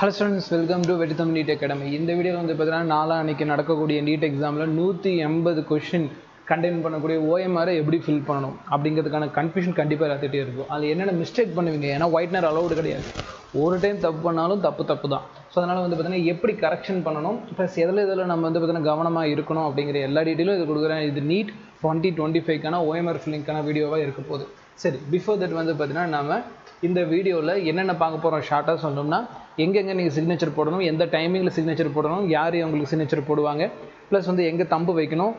Hello students, welcome to Vettitham NEET Academy. இந்த வீடியோவில் வந்து பார்த்தீங்கன்னா நாளான்னைக்கு நடக்கக்கூடிய நீட் எக்ஸாமில் 180 கொஷின் கண்டெயின் பண்ணக்கூடிய OMR எப்படி ஃபில் பண்ணணும் அப்படிங்கிறதுக்கான கன்ஃபியூஷன் கண்டிப்பாக எல்லாத்திட்டே இருக்கும். அதில் என்னென்ன மிஸ்டேக் பண்ணுவீங்க, ஏன்னா ஒயிட்னர் அலௌடு கிடையாது. ஒரு டைம் தப்பு பண்ணாலும் தப்பு தான். ஸோ அதனால் வந்து பார்த்தீங்கன்னா எப்படி கரெக்ஷன் பண்ணணும், ப்ளஸ் எதில் நம்ம வந்து பார்த்தீங்கன்னா கவனமாக இருக்கணும் அப்படிங்கிற எல்லா டீட்டெயிலும் இது கொடுக்குறேன். இது நீட் 2025க்கான OMR ஃபில்லிங்கான வீடியோவாக இருக்க போகுது. சரி, பிஃபோர் தட் வந்து பார்த்தீங்கன்னா நம்ம இந்த வீடியோவில் என்னென்ன பார்க்க போகிறோம் ஷார்ட்டாக சொன்னோம்னா, எங்கெங்கே நீங்கள் சிக்னேச்சர் போடணும், எந்த டைமிங்கில் சிக்னேச்சர் போடணும், யார் அவங்களுக்கு சிக்னேச்சர் போடுவாங்க, ப்ளஸ் வந்து எங்கே தம்பு வைக்கணும்,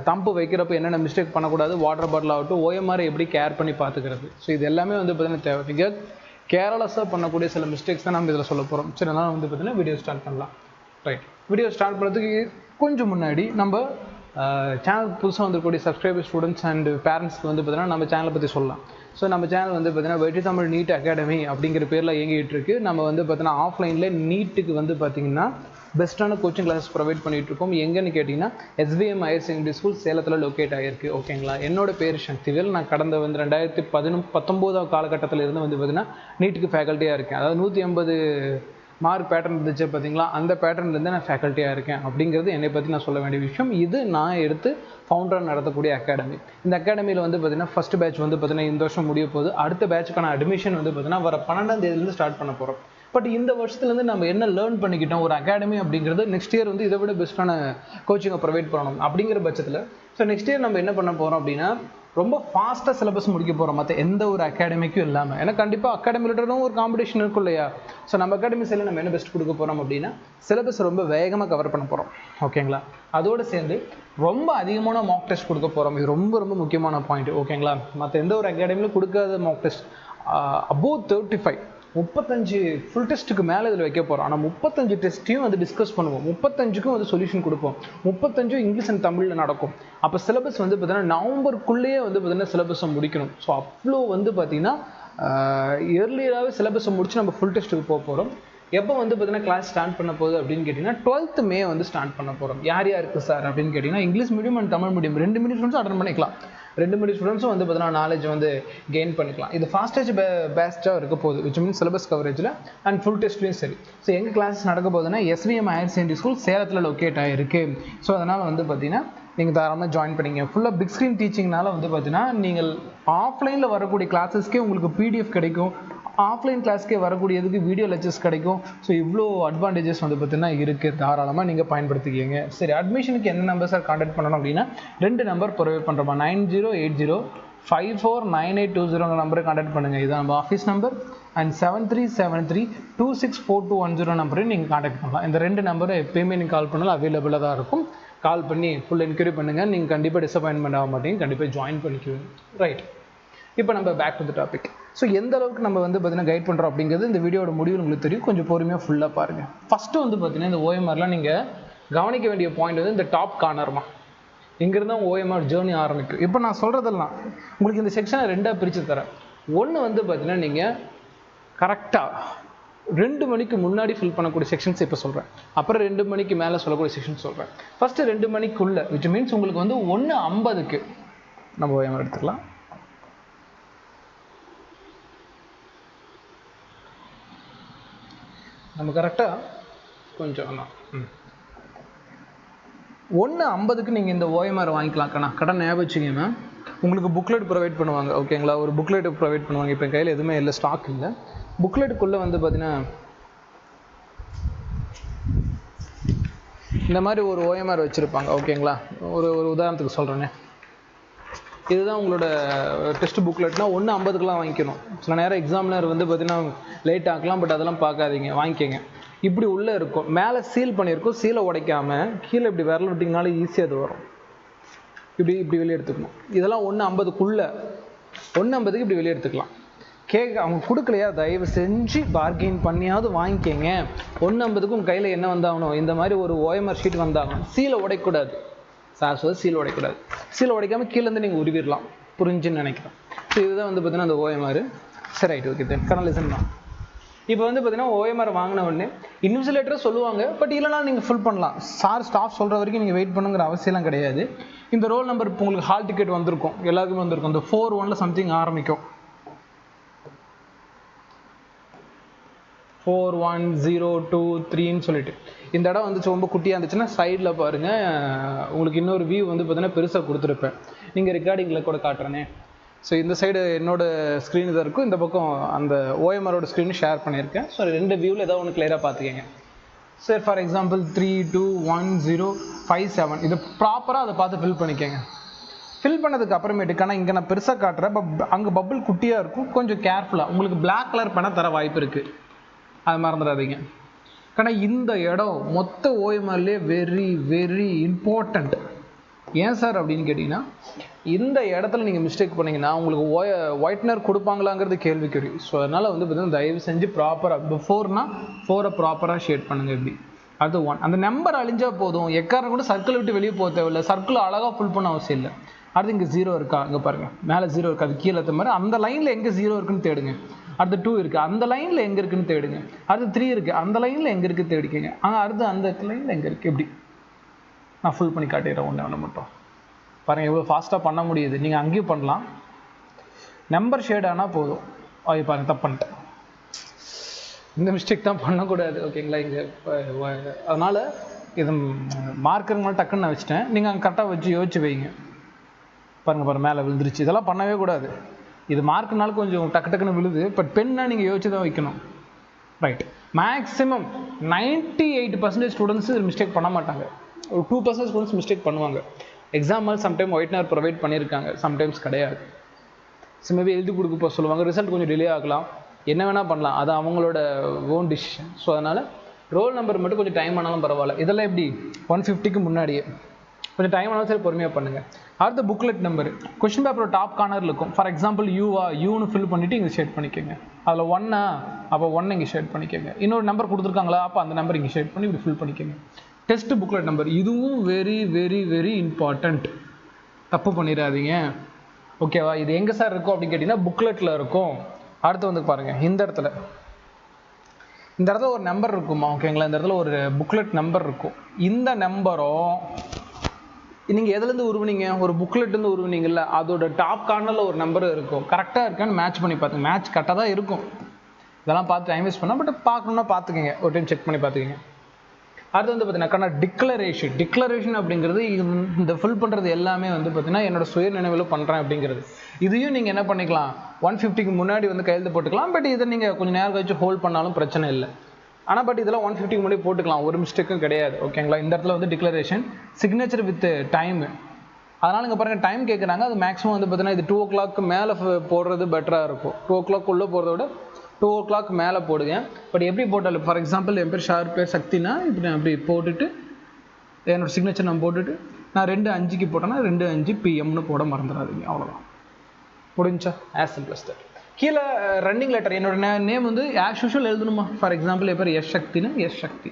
தம்பு வைக்கிறப்போ என்னென்ன மிஸ்டேக் பண்ணக்கூடாது, வாட்டர் பாட்டில் ஆகட்டும், OMR எப்படி கேர் பண்ணி பார்த்துக்கிறது. ஸோ இது எல்லாமே வந்து பார்த்தீங்கன்னா தேவை. நீங்கள் கேர்லெஸ்ஸாக பண்ணக்கூடிய சில மிஸ்டேக்ஸ் தான் நம்ம இதில் சொல்ல போகிறோம். சரி, அதனால் வந்து பார்த்தீங்கன்னா வீடியோ ஸ்டார்ட் பண்ணலாம். ரைட், வீடியோ ஸ்டார்ட் பண்ணுறதுக்கு கொஞ்சம் முன்னாடி நம்ம சேனல் புதுசாக வந்துருக்கூடிய சப்ஸ்கிரைபர் ஸ்டூடெண்ட்ஸ் அண்ட் பேரண்ட்ஸ்க்கு வந்து பார்த்தீங்கன்னா நம்ம சேனலை பற்றி சொல்லலாம். ஸோ நம்ம சேனல் வந்து பார்த்தீங்கன்னா வெற்றித்தமிழ் நீட் அகாடமி அப்படிங்கிற பேரில் இயங்கிட்டு இருக்கு. நம்ம வந்து பார்த்தீங்கன்னா ஆஃப்லைனில் நீட்டுக்கு வந்து பார்த்தீங்கன்னா பெஸ்ட்டான கோச்சிங் கிளாஸஸ் ப்ரொவைட் பண்ணிட்டு இருக்கோம். எங்கன்னு கேட்டிங்கன்னா SVM ஹையர் செகண்டரி ஸ்கூல் சேலத்தில் லொக்கேட் ஆகிருக்கு. ஓகேங்களா, என்னோட பேர் சக்திவேல். நான் கடந்த வந்து 2019 காலகட்டத்தில் இருந்து வந்து பார்த்தீங்கன்னா நீட்டுக்கு ஃபேக்கல்ட்டியாக இருக்கேன். அதாவது 180 மார்க் பேட்டர்ன் இருந்துச்சு பார்த்தீங்களா, அந்த பேட்டர்ன்லேருந்து நான் ஃபேக்கல்ட்டியாக இருக்கேன். அப்படிங்கிறது என்னை பற்றி நான் சொல்ல வேண்டிய விஷயம். இது நான் எடுத்து ஃபவுண்டராக நடத்தக்கூடிய அகாடமி. இந்த அகாடமியில் வந்து பார்த்தீங்கன்னா ஃபஸ்ட் பேட்ச் வந்து பார்த்தீங்கன்னா இந்த வருஷம் முடிய போகுது. அடுத்த பேட்சுக்கான அட்மிஷன் வந்து பார்த்தீங்கன்னா வர 12ஆம் தேதியிலேருந்து ஸ்டார்ட் பண்ண போகிறோம். பட் இந்த வருஷத்துலேருந்து நம்ம என்ன லேர்ன் பண்ணிக்கிட்டோம், ஒரு அகாடமி அப்படிங்கிறது நெக்ஸ்ட் இயர் வந்து இதை விட பெஸ்ட்டான கோச்சிங்கை ப்ரொவைட் பண்ணணும். அப்படிங்கிற பட்சத்தில் ஸோ நெக்ஸ்ட் இயர் நம்ம என்ன பண்ண போகிறோம் அப்படின்னா, ரொம்ப ஃபாஸ்ட்டாக சிலபஸ் முடிக்க போகிறோம் மற்ற எந்த ஒரு அகாடமிக்கும் இல்லாமல். ஏன்னா கண்டிப்பாக அகாடமியிலும் ஒரு காம்படிஷன் இருக்கும் இல்லையா. ஸோ நம்ம அகாடமி சைடில் நம்ம என்ன பெஸ்ட் கொடுக்க போகிறோம் அப்படின்னா, சிலபஸ் ரொம்ப வேகமாக கவர் பண்ண போகிறோம். ஓகேங்களா, அதோடு சேர்ந்து ரொம்ப அதிகமான மார்க் டெஸ்ட் கொடுக்க போகிறோம். இது ரொம்ப ரொம்ப முக்கியமான பாயிண்ட். ஓகேங்களா, மற்ற எந்த ஒரு அகாடமியிலும் கொடுக்காத மார்க் டெஸ்ட் அபோவ் 35 ஃபுல் டெஸ்ட்டுக்கு மேலே இதில் வைக்க போகிறோம். ஆனால் 35 டெஸ்ட்டையும் வந்து டிஸ்கஸ் பண்ணுவோம். 35க்கும் வந்து சொல்யூஷன் கொடுப்போம். 35 இங்கிலீஷ் அண்ட் தமிழில் நடக்கும். அப்போ சிலபஸ் வந்து பார்த்தீங்கன்னா நவம்பருக்குள்ளேயே வந்து பார்த்தீங்கன்னா சிலபஸை முடிக்கணும். ஸோ அவ்வளோ வந்து பார்த்தீங்கன்னா இயர்லியராகவே சிலபஸை முடிச்சு நம்ம ஃபுல் டெஸ்ட்டுக்கு போக போகிறோம். எப்போ வந்து பார்த்தீங்கன்னா கிளாஸ் ஸ்டார்ட் பண்ண போகுது அப்படின்னு கேட்டிங்கன்னா 12th மே வந்து ஸ்டார்ட் பண்ண போகிறோம். யார் யாருக்கு சார் அப்படின்னு கேட்டிங்கன்னா, English medium and Tamil medium 2 medium ஸ்டூடெண்ட்ஸும் அட்டன் பண்ணிக்கலாம். 2 மீடியம் ஸ்டூடெண்ட்ஸும் வந்து பார்த்தீங்கன்னா நாலேஜ் வந்து கெயின் பண்ணிக்கலாம். இது ஃபாஸ்டேஜ் பேஸ்ட்டாக இருக்க போகுது, விச் மீன்ஸ் சிலபஸ் கவரேஜில் அண்ட் ஃபுல் டெஸ்ட்லையும் சரி. ஸோ எங்கள் கிளாஸஸ் நடக்க போகுதுன்னா SVM ஹையர் செகண்டரி ஸ்கூல் சேலத்தில் லொக்கேட் ஆகிருக்கு. ஸோ அதனால் வந்து பார்த்தீங்கன்னா நீங்கள் தாராளமாக ஜாயின் பண்ணிங்க. ஃபுல்லாக பிக் ஸ்க்ரீன் டீச்சிங்னால வந்து பார்த்தீங்கன்னா நீங்கள் ஆஃப்லைனில் வரக்கூடிய கிளாஸஸ்க்கே உங்களுக்கு PDF கிடைக்கும், ஆஃப்லைன் கிளாஸ்க்கே வரக்கூடியதுக்கு வீடியோ லெக்சர்ஸ் கிடைக்கும். ஸோ இவ்வளோ அட்வான்டேஜஸ் வந்து பார்த்தீங்கன்னா இருக்குது. தாராளமாக நீங்கள் பயன்படுத்திக்கிங்க. சரி, அட்மிஷனுக்கு என்ன நம்பர் சார் கான்டாக்ட் பண்ணணும் அப்படின்னா 2 நம்பர் ப்ரொவைட் பண்ணுறோமா, 9080549820 நம்பரை கான்டாக்ட் பண்ணுங்கள். இதுதான் நம்ம ஆஃபீஸ் நம்பர். அண்ட் 7373264210 நம்பரையும் நீங்கள் கான்டாக்ட் பண்ணலாம். இந்த 2 நம்பரை எப்பயுமே நீங்கள் கால் பண்ணாலும் அவைலபிளாக தான் இருக்கும். கால் பண்ணி ஃபுல் என்கொயரி பண்ணுங்கள். நீங்கள் கண்டிப்பாக டிசப்பாயின்மெண்ட் ஆக மாட்டீங்க, கண்டிப்பாக ஜாயின் பண்ணிக்குவீங்க. ரைட், இப்போ நம்ம back to the topic. So எந்த அளவுக்கு நம்ம வந்து பார்த்தீங்கன்னா கைட் பண்ணுறோம் அப்படிங்கிறது இந்த வீடியோட முடிவில் உங்களுக்கு தெரியும். கொஞ்சம் பொறுமையாக ஃபுல்லாக பாருங்கள். ஃபஸ்ட்டு வந்து பார்த்தீங்கன்னா இந்த OMRலாம் நீங்கள் கவனிக்க வேண்டிய பாயிண்ட் வந்து இந்த டாப் கார்னர்மா, இங்கிருந்து தான் OMR ஜேர்னி ஆரம்பிக்கும். இப்போ நான் சொல்கிறதெல்லாம் உங்களுக்கு இந்த செக்ஷனை 2ஆக பிரித்து தரேன். ஒன்று வந்து பார்த்தீங்கன்னா நீங்கள் கரெக்டாக 2 மணிக்கு முன்னாடி ஃபில் பண்ணக்கூடிய செக்ஷன்ஸ் இப்போ சொல்கிறேன். அப்புறம் 2 மணிக்கு மேலே சொல்லக்கூடிய செக்ஷன்ஸ் சொல்கிறேன். ஃபஸ்ட்டு 2 மணிக்குள்ளே, விச் மீன்ஸ் உங்களுக்கு வந்து 1:50க்கு நம்ம OMR எடுத்துக்கலாம். நம்ம கரெக்டாக கொஞ்சம் 1:50க்கு நீங்கள் இந்த OMR வாங்கிக்கலாம். கடன் ஞாபகம் வச்சுக்கோங்க. உங்களுக்கு புக்லெட் ப்ரொவைட் பண்ணுவாங்க. ஓகேங்களா, ஒரு புக்லெட் ப்ரொவைட் பண்ணுவாங்க. இப்போ என் கையில் எதுவுமே இல்லை, ஸ்டாக் இல்லை. புக்லெட்டுக்குள்ளே வந்து பார்த்தீங்கன்னா இந்த மாதிரி ஒரு OMR வச்சுருப்பாங்க. ஓகேங்களா, ஒரு உதாரணத்துக்கு சொல்கிறேன்னே, இதுதான் உங்களோட டெஸ்ட் புக்லெட்னா 1:50க்குலாம் வாங்கிக்கணும். சில நேரம் எக்ஸாமினர் வந்து பார்த்தீங்கன்னா லேட் ஆகலாம், பட் அதெல்லாம் பார்க்காதீங்க, வாங்கிக்கோங்க. இப்படி உள்ளே இருக்கும், மேலே சீல் பண்ணியிருக்கும். சீலை உடைக்காமல் கீழே இப்படி விரல் விட்டிங்கனாலும் ஈஸியாக அது வரும். இப்படி வெளியே எடுத்துக்கணும். இதெல்லாம் 1:50க்குள்ளே 1:50க்கு இப்படி வெளியே எடுத்துக்கலாம். அவங்க கொடுக்கலையா, தயவு செஞ்சு பார்கெயின் பண்ணியாவது வாங்கிக்கோங்க. 1:50க்கு உங்கள் கையில் என்ன வந்தாகணும், இந்த மாதிரி ஒரு OMR ஷீட் வந்தாகணும். சீலை உடைக்கூடாது சார், சீலை உடைக்கூடாது. சீலை உடைக்காமல் கீழேருந்து நீங்கள் உருவிடலாம். புரிஞ்சுன்னு நினைக்கிறேன். ஸோ இதுதான் வந்து பார்த்தீங்கன்னா அந்த OMR. சரி, ரைட், ஓகே, கனலிசன் தான். இப்போ வந்து பார்த்தீங்கன்னா OMR வாங்கின உடனே இன்விஜிலேட்டரை சொல்லுவாங்க, பட் இல்லைனா நீங்கள் ஃபில் பண்ணலாம். ஸ்டாஃப் சொல்கிற வரைக்கும் நீங்கள் வெயிட் பண்ணுங்கிற அவசியம்லாம் கிடையாது. இந்த ரோல் நம்பர் இப்போ உங்களுக்கு ஹால் டிக்கெட் வந்திருக்கும், எல்லாருக்குமே வந்திருக்கும். இந்த 41 சம்திங் ஆரம்பிக்கும். 4102 சொல்லிட்டு இந்த இடம் வந்து ரொம்ப குட்டியாக இருந்துச்சுன்னா சைடில் பாருங்கள், உங்களுக்கு இன்னொரு வியூ வந்து பார்த்தீங்கன்னா பெருசாக கொடுத்துருப்பேன். நீங்கள் ரெக்கார்டிங்கில் கூட காட்டுறேனே. ஸோ இந்த சைடு என்னோட ஸ்க்ரீன் இதாக இருக்கும், இந்த பக்கம் அந்த ஓஎம்ஆரோட ஸ்க்ரீன் ஷேர் பண்ணியிருக்கேன். ஸோ ரெண்டு வியூவில் ஏதாவது ஒன்று கிளியராக பார்த்துக்கங்க. சரி, ஃபார் எக்ஸாம்பிள் 321057 இது ப்ராப்பராக அதை பார்த்து ஃபில் பண்ணிக்கோங்க. ஃபில் பண்ணதுக்கு அப்புறமேட்டுக்கான இங்கே நான் பெருசாக காட்டுறேன், அங்கே பபிள் குட்டியாக இருக்கும், கொஞ்சம் கேர்ஃபுல்லாக. உங்களுக்கு பிளாக் கலர் பண்ண தர வாய்ப்பு இருக்குது, அது மறந்துடாதீங்க. ஆனால் இந்த இடம் மொத்த ஓஎம்ஆர்லேயே வெரி வெரி இம்பார்ட்டண்ட். ஏன் சார் அப்படின்னு கேட்டிங்கன்னா, இந்த இடத்துல நீங்கள் மிஸ்டேக் பண்ணிங்கன்னா உங்களுக்கு ஒயிட்னர் கொடுப்பாங்களாங்கிறது கேள்விக்குறி. ஸோ அதனால் வந்து பார்த்தீங்கன்னா தயவு செஞ்சு ப்ராப்பராக பிஃபோர்னா 4 ப்ராப்பராக ஷேட் பண்ணுங்கள். எப்படி அது 1 அந்த நம்பர் அழிஞ்சால் போதும், எக்காரணம் கூட சர்க்கிள் விட்டு வெளியே போக தேவையில்லை. சர்க்கிள் அழகாக ஃபுல் பண்ண அவசியம் இல்லை. அடுத்து இங்கே 0 இருக்கா, இங்கே பாருங்கள் மேலே 0 இருக்கா, அது கீழே ஏற்ற மாதிரி அந்த லைனில் எங்கே 0 இருக்குன்னு தேடுங்க. அடுத்து 2 இருக்குது, அந்த லைனில் எங்கே இருக்குன்னு தேடுங்க. அடுத்து 3 இருக்குது, அந்த லைனில் எங்கே இருக்குது தேடிக்கங்க. அடுத்து அந்த லைனில் எங்கே இருக்குது. எப்படி நான் ஃபுல் பண்ணி காட்டிடுறேன் ஒன்று மட்டும் பாருங்கள், எவ்வளோ ஃபாஸ்ட்டாக பண்ண முடியுது. நீங்கள் அங்கேயும் பண்ணலாம், நம்பர் ஷேட் ஆனால் போதும். அது பாருங்கள், தப்பு பண்ணிட்டேன். இந்த மிஸ்டேக் தான் பண்ணக்கூடாது, ஓகேங்களா. இங்கே அதனால் இது மார்க்கர் மேலே டக்குன்னு நான் வச்சுட்டேன், நீங்கள் அங்கே கரெக்டாக வச்சு யோசிச்சு வைங்க. பாருங்கள் மேலே விழுந்துருச்சு. இதெல்லாம் பண்ணவே கூடாது. இது மார்க்குனால கொஞ்சம் டக்கு டக்குன்னு விழுது, பட் பெண்ணா நீங்கள் யோசிச்சு தான் வைக்கணும். ரைட், மேக்ஸிமம் 98% ஸ்டூடெண்ட்ஸ் மிஸ்டேக் பண்ண மாட்டாங்க. ஒரு 2% ஸ்டூடெண்ட்ஸ் மிஸ்டேக் பண்ணுவாங்க. எக்ஸாம்பிள் சம்டைம் ஒயிட்னர் ப்ரொவைட் பண்ணியிருக்காங்க, சம்டைம்ஸ் கிடையாது. மேபி எழுதி கொடுக்க போக சொல்லுவாங்க, ரிசல்ட் கொஞ்சம் டிலே ஆகலாம், என்ன வேணால் பண்ணலாம், அது அவங்களோட ஓன் டிசிஷன். ஸோ அதனால் ரோல் நம்பர் மட்டும் கொஞ்சம் டைம் ஆனாலும் பரவாயில்ல. இதெல்லாம் எப்படி 150க்கு முன்னாடியே கொஞ்சம் டைம் ஆனாலும் சரி, பொறுமையாக பண்ணுங்கள். அடுத்த புக்லெட் நம்பர் கொஸ்டின் பேப்பரோட டாப் கார்னரில் இருக்கும். ஃபார் எக்ஸாம்பிள் யூன்னு ஃபில் பண்ணிவிட்டு இங்கே ஷேட் பண்ணிக்கோங்க. அதில் 1 அப்போ 1 இங்கே ஷேட் பண்ணிக்கோங்க. இன்னொரு நம்பர் கொடுத்துருக்காங்களா, அப்போ அந்த நம்பர் இங்கே ஷேட் பண்ணி இப்படி ஃபில் பண்ணிக்கோங்க. டெஸ்ட் புக்லெட் நம்பர் இதுவும் வெரி வெரி வெரி இம்பார்ட்டண்ட், தப்பு பண்ணிடாதீங்க, ஓகேவா. இது எங்கே சார் இருக்கும் அப்படின்னு கேட்டிங்கன்னா புக்லெட்டில் இருக்கும். அடுத்து வந்து பாருங்கள், இந்த இடத்துல ஒரு நம்பர் இருக்குமா, ஓகேங்களா. இந்த இடத்துல ஒரு புக்லெட் நம்பர் இருக்கும். இந்த நம்பரும் நீங்கள் எதுலேருந்து உருவினீங்க, ஒரு புக்லெட்லேருந்து உருவினீங்கல்ல, அதோட டாப் கார்னரில் ஒரு நம்பர் இருக்கும். கரெக்டாக இருக்கான்னு மேட்ச் பண்ணி பார்த்துங்க. மேட்ச் கரெக்டாக தான் இருக்கும். இதெல்லாம் பார்த்து டைம் வேஸ்ட் பண்ணால், பட் பார்க்கணுன்னா பார்த்துக்கங்க, ஒரு டைம் செக் பண்ணி பார்த்துக்கங்க. அடுத்து வந்து பார்த்தீங்கன்னா டிக்ளரேஷன் அப்படிங்கிறது இந்த ஃபில் பண்ணுறது எல்லாமே வந்து பார்த்தீங்கன்னா என்னோட சுய நினைவில் பண்ணுறேன் அப்படிங்கிறது. இதையும் நீங்கள் என்ன பண்ணிக்கலாம், 150க்கு முன்னாடி வந்து கையெழுத்து போட்டுக்கலாம். பட் இதை நீங்கள் கொஞ்சம் நேரம் கழிச்சு ஹோல்ட் பண்ணாலும் பிரச்சனை இல்லை. ஆனால் பட் இதெல்லாம் 150க்கு முன்னாடி போட்டுக்கலாம், ஒரு மிஸ்டேக்கும் கிடையாது, ஓகேங்களா. இந்த இடத்துல வந்து டிக்ளரேஷன் சிக்னேச்சர் வித் டைமு. அதனால் இங்கே பாருங்கள் டைம் கேட்குறாங்க. அது மேக்ஸிமம் வந்து பார்த்தீங்கன்னா இது 2 o'clock மேலே போடுறது பெட்டராக இருக்கும். 2 o'clock உள்ளே போகிறத விட 2 o'clock மேலே போடுங்க. பட் எப்படி போட்டாலும், ஃபார் எக்ஸாம்பிள் என் பேர் ஷார் பேர் சக்தினா இப்படி நான் அப்படி போட்டுட்டு என்னோடய சிக்னேச்சர் நான் போட்டுட்டு நான் 2:05க்கு போட்டேன்னா 2:05 PM போட மறந்துடாதீங்க, அவ்வளோதான், முடிஞ்சா. As simple as that. கீழே ரன்னிங் லெட்டர் என்னோட நேம் வந்து ஆஸ் யூஷுவல் எழுதணுமா. ஃபார் எக்ஸாம்பிள் என் பேர் எஸ் சக்தினா எஸ் சக்தி,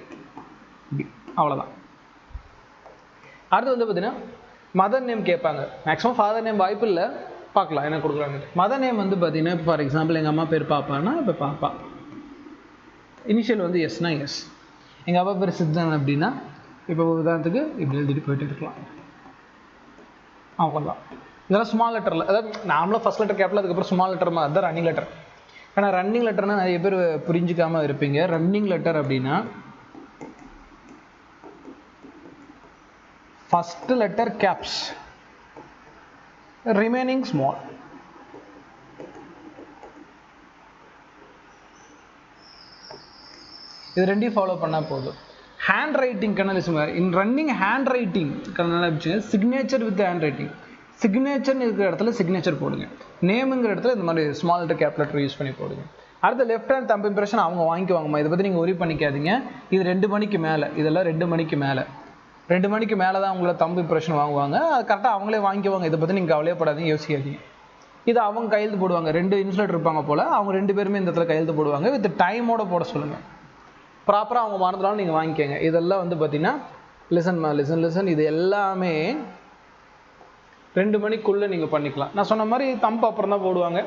அவ்வளோதான். அடுத்து வந்து பார்த்தீங்கன்னா மதர் நேம் கேட்பாங்க. மேக்ஸிமம் ஃபாதர் நேம் வாய்ப்பு இல்லை, பார்க்கலாம் என்ன கொடுக்குறாங்க. மதர் நேம் வந்து பார்த்தீங்கன்னா இப்போ ஃபார் எக்ஸாம்பிள் எங்கள் அம்மா பேர் பாப்பானா இப்போ பாப்பா, இனிஷியல் வந்து எஸ்னா எஸ். எங்கள் அப்பா பேர் சித்தன் அப்படின்னா இப்போ உதாரணத்துக்கு இப்படி எழுதிட்டு போயிட்டு இருக்கலாம், அவ்வளோதான். இதெல்லாம் ஸ்மால் லெட்டரில், அதாவது நார்மலாக ஃபஸ்ட் லெட்டர் கேப்பில் அதுக்கப்புறம் ஸ்மால் லெட்டர் மாதிரி அதுதான் ரன்னிங் லெட்டர். ஆனால் ரன்னிங் லெட்டர்னால் நிறைய பேர் புரிஞ்சிக்காமல் இருப்பீங்க. ரன்னிங் லெட்டர் அப்படின்னா first letter caps, remaining small. இது ரெண்டையும் ஃபாலோ பண்ணால் போதும். ஹேண்ட் ரைட்டிங் கனலிசம் இன் ரன்னிங் ஹேண்ட் ரைட்டிங் கனலிச்சு சிக்னேச்சர் வித் ஹேண்ட் ரைட்டிங். சிக்னேச்சர்னு இருக்கிற இடத்துல சிக்னேச்சர் போடுங்க, நேமுங்கிற இடத்துல இந்த மாதிரி small letter cap letter use பண்ணி போடுங்க. அடுத்த லெஃப்ட் ஹேண்ட் தம்ப் இம்ப்ரெஷன் அவங்க வாங்கிக்குவாங்கம்மா, இதை பற்றி நீங்கள் ஒரி பண்ணிக்காதீங்க. இது 2 மணிக்கு மேலே, இதெல்லாம் 2 மணிக்கு மேலே, 2 மணிக்கு மேலே தான் உங்களை தம்ப் இம்ப்ரெஷன் வாங்குவாங்க. அது கரெக்டாக அவங்களே வாங்கிக்குவாங்க, இதை பற்றி நீங்கள் கவலையப்படாதீங்க, யோசிக்காதீங்க. இது அவங்க கையெழுத்து போடுவாங்க, 2 இன்சுலேட்டர் இருப்பாங்க போல், அவங்க 2 பேருமே இந்த இடத்துல கையெழுத்து போடுவாங்க. வித் டைமோட போட சொல்லுங்கள், ப்ராப்பராக அவங்க மறந்துடாலும் நீங்கள் வாங்கிக்கோங்க. இதெல்லாம் வந்து பார்த்தீங்கன்னா லிசன் இது எல்லாமே 2 மணிக்குள்ளே நீங்கள் பண்ணிக்கலாம். நான் சொன்ன மாதிரி தம்ப் அப்புறம் தான் போடுவாங்க,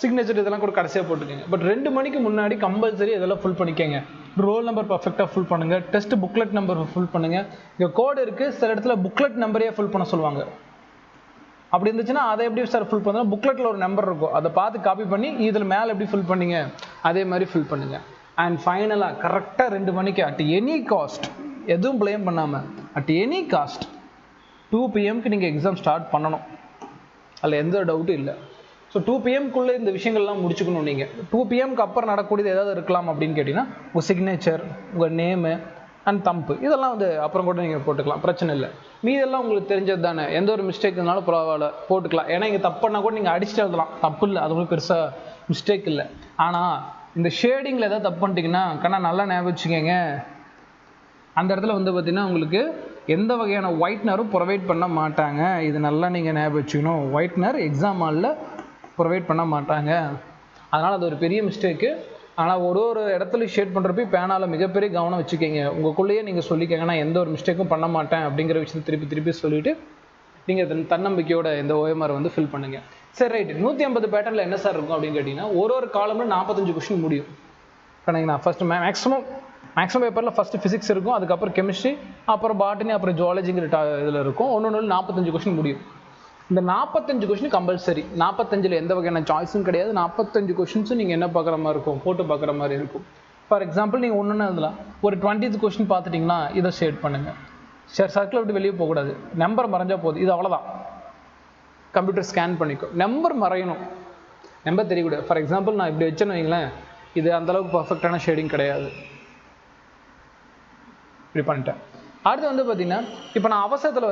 சிக்னேச்சர் இதெல்லாம் கூட கடைசியாக போட்டுக்கோங்க. பட் 2 மணிக்கு முன்னாடி கம்பல்சரி இதெல்லாம் ஃபுல் பண்ணிக்கோங்க. ரோல் நம்பர் பர்ஃபெக்டாக ஃபுல் பண்ணுங்கள், டெஸ்ட் புக்லெட் நம்பர் ஃபுல் பண்ணுங்கள். இங்கே கோடு இருக்குது, சில இடத்துல புக்லெட் நம்பரே ஃபுல் பண்ண சொல்லுவாங்க. அப்படி இருந்துச்சுன்னா அதை எப்படி சார் ஃபுல் பண்ணால் புக்லெட்டில் ஒரு நம்பர் இருக்கும், அதை பார்த்து காப்பி பண்ணி இதில் மேலே எப்படி ஃபில் பண்ணிங்க அதே மாதிரி ஃபில் பண்ணுங்கள். அண்ட் ஃபைனலாக கரெக்டாக 2 மணிக்கு அட் எனி காஸ்ட், எதுவும் ப்ளேம் பண்ணாமல் அட் எனி காஸ்ட் 2 PM நீங்கள் எக்ஸாம் ஸ்டார்ட் பண்ணணும். அதில் எந்த டவுட்டும் இல்லை. ஸோ 2 PM இந்த விஷயங்கள்லாம் முடிச்சுக்கணும். நீங்கள் 2 PM அப்புறம் நடக்கக்கூடியது ஏதாவது இருக்கலாம் அப்படின்னு கேட்டிங்கன்னா உங்கள் சிக்னேச்சர், உங்கள் நேமு அண்ட் தம்பு, இதெல்லாம் அப்புறம் கூட நீங்கள் போட்டுக்கலாம், பிரச்சனை இல்லை. மீதெல்லாம் உங்களுக்கு தெரிஞ்சது தானே, எந்த ஒரு மிஸ்டேக் இருந்தாலும் பரவாயில்ல போட்டுக்கலாம். ஏன்னா இங்கே தப்பு பண்ணால் கூட நீங்கள் அடிச்சுட்டு எழுதலாம், தப்பு இல்லை, அது உங்களுக்கு பெருசாக மிஸ்டேக் இல்லை. ஆனால் இந்த ஷேடிங்கில் ஏதாவது தப்பு பண்ணிட்டீங்கன்னா கண்ணா நல்லா ஞாபகம் வச்சுக்கோங்க, அந்த இடத்துல பார்த்தீங்கன்னா உங்களுக்கு எந்த வகையான ஒயிட்னரும் ப்ரொவைட் பண்ண மாட்டாங்க. இது நல்லா நீங்கள் ஞாபகம் வச்சுக்கணும். ஒயிட்னர் எக்ஸாம் ஹாலில் ப்ரொவைட் பண்ண மாட்டாங்க. அதனால் அது ஒரு பெரிய மிஸ்டேக்கு. ஆனால் ஒரு இடத்துல ஷேட் பண்ணுறப்ப பேனால் மிகப்பெரிய கவனம் வச்சுக்கோங்க. உங்களுக்குள்ளேயே நீங்கள் சொல்லிக்கங்க, நான் எந்த ஒரு மிஸ்டேக்கும் பண்ண மாட்டேன் அப்படிங்கிற விஷயத்தை திருப்பி சொல்லிவிட்டு நீங்கள் தன்னம்பிக்கையோட இந்த OMR ஃபில் பண்ணுங்கள். சரி ரைட், 150 பேட்டர்னில் என்ன சார் இருக்கும் அப்படின்னு கேட்டிங்கன்னா ஒரு காலமில் 45 கொஸ்டின் முடியும். கணக்குண்ணா ஃபஸ்ட்டு மேக்ஸிமம் பேப்பரில் ஃபஸ்ட்டு ஃபிசிக்ஸ் இருக்கும், அதுக்கப்புறம் கெமிஸ்ட்ரி, அப்புறம் பாட்டனி, அப்புறம் ஜுவாலஜிங்கிற இதில் இருக்கும். ஒன்று 45 கொஸ்டின் முடியும். இந்த 45 கொஸ்டின் கம்பல்சரி. 45ல் எந்த வகையான சாய்ஸும் கிடையாது. 45 கொஸ்டின்ஸும் நீங்கள் என்ன பார்க்குற மாதிரி இருக்கும், போட்டு பார்க்குற மாதிரி இருக்கும். ஃபார் எக்ஸாம்பிள் நீங்கள் ஒன்று எழுதலாம், ஒரு 20th கொஸ்டின் பார்த்துட்டிங்கன்னா இதை ஷேட் பண்ணுங்கள். சர்க்கிளை விட்டு வெளியே போகக்கூடாது, நம்பர் மறைஞ்சால் போகுது, இது அவ்வளோதான். கம்ப்யூட்டர் ஸ்கேன் பண்ணிக்கும், நம்பர் மறையணும், நம்பர் தெரியக்கூடாது. ஃபார் எக்ஸாம்பிள் நான் இப்படி வச்சேன்னு வைங்களேன், இது அந்தளவுக்கு பர்ஃபெக்டான ஷேடிங் கிடையாது, இப்படி பண்ணிட்டேன். அடுத்து பார்த்தீங்கன்னா இப்போ நான் அவசரத்தில்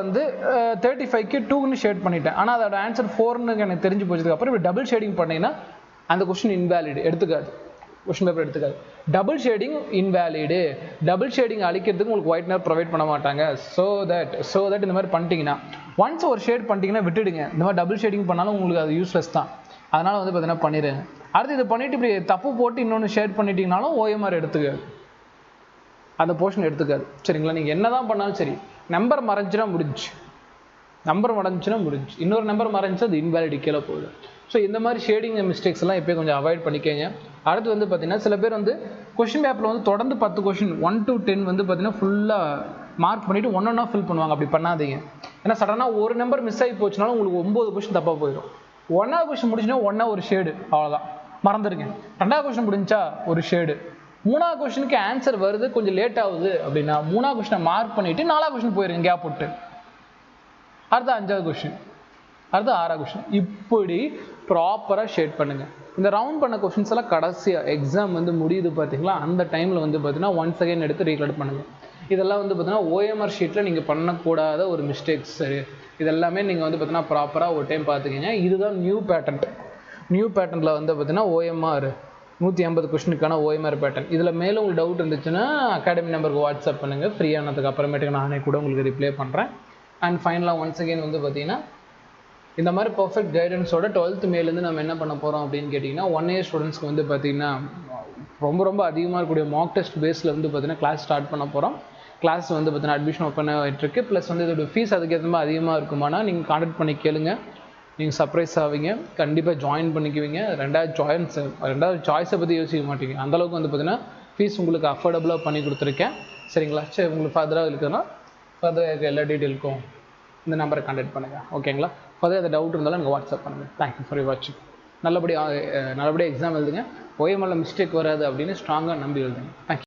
35க்கு 2ன்னு ஷேட் பண்ணிட்டேன், ஆனால் அதோட ஆன்சர் 4ன்னு எனக்கு தெரிஞ்சு போச்சதுக்கப்புறம் இப்படி டபுள் ஷேடிங் பண்ணிங்கன்னா அந்த கொஸ்டின் இன்வேலிடு, எடுத்துக்காது, கொஸ்டின் பேப்பர் எடுத்துக்காது. Double shading invalid. Double shading அழிக்கிறதுக்கு உங்களுக்கு ஒயிட்னர் ப்ரொவைட் பண்ண மாட்டாங்க. ஸோ தட் இந்த மாதிரி பண்ணிட்டீங்கன்னா, ஒன்ஸ் ஒரு ஷேட் பண்ணிட்டீங்கன்னா விட்டுடுங்க. இந்த மாதிரி டபுள் ஷேடிங் பண்ணாலும் உங்களுக்கு அது யூஸ்லெஸ் தான். அதனால் பார்த்தீங்கன்னா பண்ணிடுங்க. அடுத்து இது பண்ணிவிட்டு இப்படி தப்பு போட்டு இன்னொன்று ஷேட் பண்ணிட்டீங்கனாலும் OMR எடுத்துக்காது, அந்த போர்ஷன் எடுத்துக்காது. சரிங்களா? நீங்கள் என்ன தான் பண்ணாலும் சரி, நம்பர் மறைஞ்சுன்னா முடிஞ்சு, இன்னொரு நம்பர் மறைஞ்சு அது இன்வேலிட் கீழே போகுது. ஸோ இந்த மாதிரி ஷேடிங் மிஸ்டேக்ஸ் எல்லாம் எப்போயும் கொஞ்சம் அவாய்ட் பண்ணிக்கோங்க. அடுத்து பார்த்தீங்கன்னா சில பேர் கொஸ்டின் பேப்பரில் தொடர்ந்து 10 கொஸ்டின் 1 to 10 பார்த்தீங்கன்னா ஃபுல்லாக மார்க் பண்ணிவிட்டு ஒன்றா ஃபில் பண்ணுவாங்க. அப்படி பண்ணாதீங்க. ஏன்னா சடனாக ஒரு நம்பர் மிஸ் ஆகி போச்சுனாலும் உங்களுக்கு 9 கொஸ்டின் தப்பாக போயிடும். 1ஆவது கொஸ்டின் முடிச்சுன்னா ஒரு ஷேடு, அவ்வளோதான், மறந்துருக்கேன். 2ஆவது கொஸ்டின் முடிஞ்சா ஒரு ஷேடு, 3ஆவது கொஸ்டினுக்கு ஆன்சர் வருது கொஞ்சம் லேட் ஆகுது அப்படின்னா 3ஆவது கொஸ்டினை மார்க் பண்ணிவிட்டு 4ஆவது கொஸ்டின் போயிருங்க, கேப் விட்டு. அடுத்து 5ஆவது கொஸ்டின், அடுத்து 6ஆவது கொஸ்டின், இப்படி ப்ராப்பராக ஷேட் பண்ணுங்கள். இந்த ரவுண்ட் பண்ண கொஸ்டின்ஸ் எல்லாம் கடைசியாக எக்ஸாம் முடியுது பார்த்தீங்களா, அந்த டைமில் பார்த்தீங்கன்னா ஒன்ஸ் அகைன் எடுத்து ரீகார்ட் பண்ணுங்கள். இதெல்லாம் பார்த்தீங்கன்னா OMR ஷீட்டில் நீங்கள் பண்ணக்கூடாத ஒரு மிஸ்டேக்ஸ். சரி, இதெல்லாமே நீங்கள் பார்த்தீங்கன்னா ப்ராப்பராக ஒரு டைம் பார்த்துக்கிங்க. இதுதான் நியூ பேட்டர்னில் பார்த்தீங்கன்னா OMR 150 கொஸ்டினுக்கான OMR பேட்டர்ன். இதில் மேலும் உங்களுக்கு டவுட் இருந்துச்சுன்னா அகாடமி நம்பருக்கு வாட்ஸ்அப் பண்ணுங்கள். ஃப்ரீயானதுக்கு அப்புறமேட்டுக்கு நானே கூட உங்களுக்கு ரிப்ளை பண்ணுறேன். அண்ட் ஃபைனலாக ஒன்ஸ் அகெயின் பார்த்தீங்கன்னா இந்த மாதிரி பர்ஃபெக்ட் கைடன்ஸோட 12th மேலேருந்து நம்ம என்ன பண்ண போகிறோம் அப்படின்னு கேட்டிங்கன்னா 1 year ஸ்டூடெண்ட்ஸ்க்கு பார்த்தீங்கன்னா ரொம்ப அதிகமாக இருக்கக்கூடிய மாக் டெஸ்ட் பேஸில் பார்த்தீங்கன்னா கிளாஸ் ஸ்டார்ட் பண்ண போகிறோம். கிளாஸ் பார்த்தீங்கன்னா அட்மிஷன் ஓப்பன் ஆகிட்டுருக்கு. ப்ளஸ் இதோட ஃபீஸ் அதுக்கேற்ற மாதிரி அதிகமாக இருக்குமானா நீங்கள் கான்டாக்ட் பண்ணி கேளுங்க. நீங்கள் சர்ப்ரைஸ் ஆவீங்க, கண்டிப்பாக ஜாயின் பண்ணிக்குவீங்க. ரெண்டாவது சாய்ஸை பற்றி யோசிக்க மாட்டீங்க. அந்தளவுக்கு பார்த்தீங்கன்னா ஃபீஸ் உங்களுக்கு அஃபோர்டபுளாக பண்ணி கொடுத்துருக்கேன். சரிங்களா? சரி, உங்களுக்கு ஃபர்தராக இருக்குன்னா ஃபர்தராக எல்லா டீட்டெயிலுக்கும் இந்த நம்பரை கான்டாக்ட் பண்ணுங்கள். ஓகேங்களா? ஃபர்தர் அந்த டவுட் இருந்தாலும் எனக்கு வாட்ஸ்அப் பண்ணுங்கள். தேங்க்யூ ஃபார் வாட்சிங். நல்லபடியாக எக்ஸாம் எழுதுங்க. OMRல மிஸ்டேக் வராது அப்படின்னு ஸ்ட்ராங்காக நம்பி எழுதுங்க. தேங்க்யூ.